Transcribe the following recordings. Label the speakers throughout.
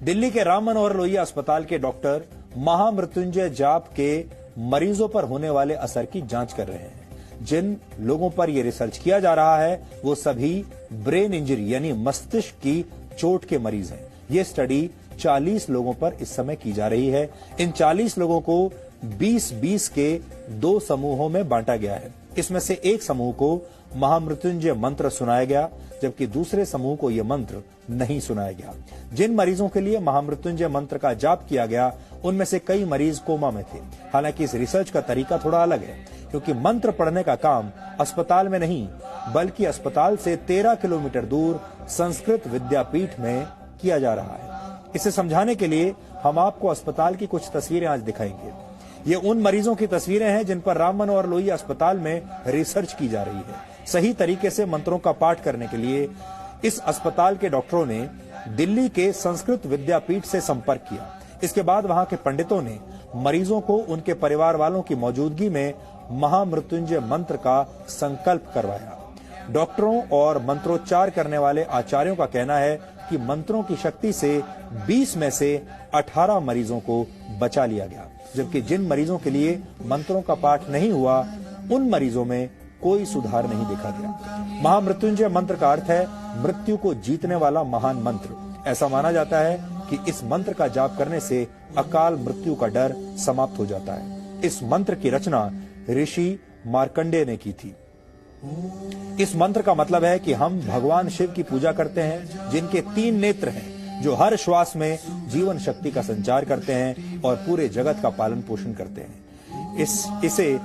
Speaker 1: दिल्ली के राम मनोहर लोहिया अस्पताल के डॉक्टर महामृत्युंजय जाप के मरीजों पर होने वाले असर की जांच कर रहे हैं। जिन लोगों पर यह रिसर्च किया जा रहा है वो सभी ब्रेन इंजरी यानी मस्तिष्क की चोट के मरीज हैं। ये स्टडी 40 लोगों पर इस समय की जा रही है। इन 40 लोगों को 20-20 के 2 समूहों में बांटा गया है। इसमें से एक समूह को महामृत्युंजय मंत्र सुनाया गया, जबकि दूसरे समूह को यह मंत्र नहीं सुनाया गया। जिन मरीजों के लिए महामृत्युंजय मंत्र का जाप किया गया उनमें से कई मरीज कोमा में थे। हालांकि इस रिसर्च का तरीका थोड़ा अलग है, क्योंकि मंत्र पढ़ने का काम अस्पताल में नहीं बल्कि अस्पताल से 13 किलोमीटर दूर संस्कृत विद्यापीठ में किया जा रहा है। इसे समझाने के लिए हम आपको अस्पताल की कुछ तस्वीरें आज दिखाएंगे। ये उन मरीजों की तस्वीरें हैं जिन पर राम मनोहर लोहिया अस्पताल में रिसर्च की जा रही है। सही तरीके से मंत्रों का पाठ करने के लिए इस अस्पताल के डॉक्टरों ने दिल्ली के संस्कृत विद्यापीठ से संपर्क किया। इसके बाद वहां के पंडितों ने मरीजों को उनके परिवार वालों की मौजूदगी में महामृत्युंजय मंत्र का संकल्प करवाया। डॉक्टरों और मंत्रोच्चार करने वाले आचार्यों का कहना है कि मंत्रों की शक्ति से 20 में से 18 मरीजों को बचा लिया गया, जबकि जिन मरीजों के लिए मंत्रों का पाठ नहीं हुआ उन मरीजों में कोई सुधार नहीं देखा गया। महामृत्युंजय मंत्र का अर्थ है मृत्यु को जीतने वाला महान मंत्र। ऐसा माना जाता है कि इस मंत्र का जाप करने से अकाल मृत्यु का डर समाप्त हो जाता है। इस मंत्र की रचना ऋषि मार्कंडेय ने की थी। इस मंत्र का मतलब है कि हम भगवान शिव की पूजा करते हैं, जिनके 3 नेत्र हैं, जो हर श्वास में जीवन शक्ति का संचार करते हैं और पूरे जगत का पालन पोषण करते हैं। इसे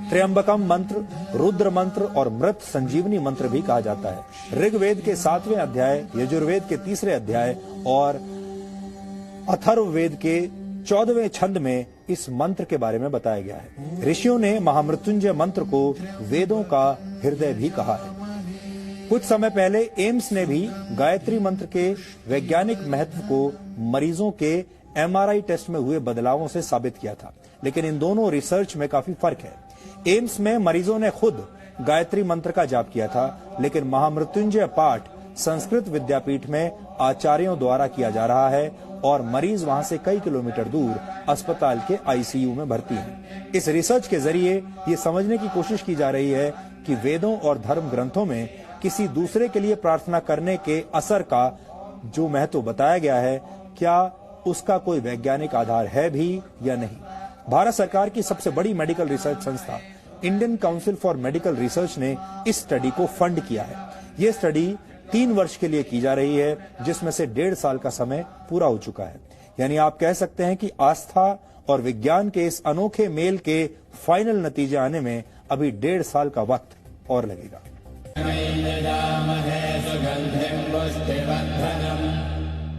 Speaker 1: त्र्यंबकम मंत्र, रुद्र मंत्र और मृत संजीवनी मंत्र भी कहा जाता है। ऋग्वेद के 7वें अध्याय, यजुर्वेद के 3रे अध्याय और अथर्ववेद के 14वें छंद में इस मंत्र के बारे में बताया गया है। ऋषियों ने महामृत्युंजय मंत्र को वेदों का हृदय भी कहा है। कुछ समय पहले एम्स ने भी गायत्री मंत्र के वैज्ञानिक महत्व को मरीजों के MRI टेस्ट में हुए बदलावों से साबित किया था, लेकिन इन दोनों रिसर्च में काफी फर्क है। एम्स में मरीजों ने खुद गायत्री मंत्र का जाप किया था, लेकिन महामृत्युंजय पाठ संस्कृत विद्यापीठ में आचार्यों द्वारा किया जा रहा है और मरीज वहां से कई किलोमीटर दूर अस्पताल के ICU में भर्ती हैं। इस रिसर्च के जरिए ये समझने की कोशिश की जा रही है कि वेदों और धर्म ग्रंथों में किसी दूसरे के लिए प्रार्थना करने के असर का जो महत्व बताया गया है, क्या उसका कोई वैज्ञानिक आधार है भी या नहीं। भारत सरकार की सबसे बड़ी मेडिकल रिसर्च संस्था Indian council for medical research ने इस स्टडी को फंड किया है। ये स्टडी 3 वर्ष के लिए की जा रही है, जिसमें से 1.5 साल का समय पूरा हो चुका है। यानी आप कह सकते हैं कि आस्था और विज्ञान के इस अनोखे मेल के फाइनल नतीजे आने में अभी 1.5 साल का वक्त और लगेगा।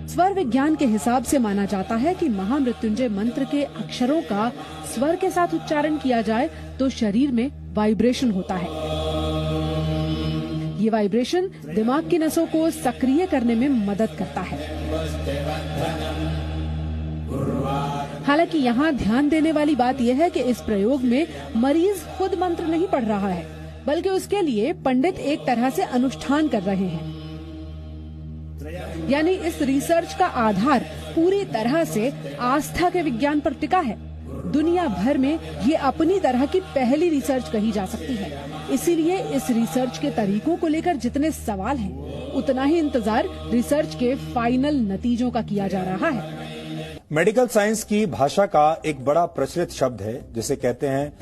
Speaker 2: स्वर विज्ञान के हिसाब से माना जाता है कि महामृत्युंजय मंत्र के अक्षरों का स्वर के साथ उच्चारण किया जाए तो शरीर में वाइब्रेशन होता है। ये वाइब्रेशन दिमाग की नसों को सक्रिय करने में मदद करता है। हालांकि यहाँ ध्यान देने वाली बात यह है कि इस प्रयोग में मरीज खुद मंत्र नहीं पढ़ रहा है, बल्कि उसके लिए पंडित एक तरह से अनुष्ठान कर रहे हैं। यानी इस रिसर्च का आधार पूरी तरह से आस्था के विज्ञान पर टिका है। दुनिया भर में ये अपनी तरह की पहली रिसर्च कही जा सकती है। इसीलिए इस रिसर्च के तरीकों को लेकर जितने सवाल हैं, उतना ही इंतजार रिसर्च के फाइनल नतीजों का किया जा रहा है।
Speaker 1: मेडिकल साइंस की भाषा का एक बड़ा प्रचलित शब्द है जिसे कहते हैं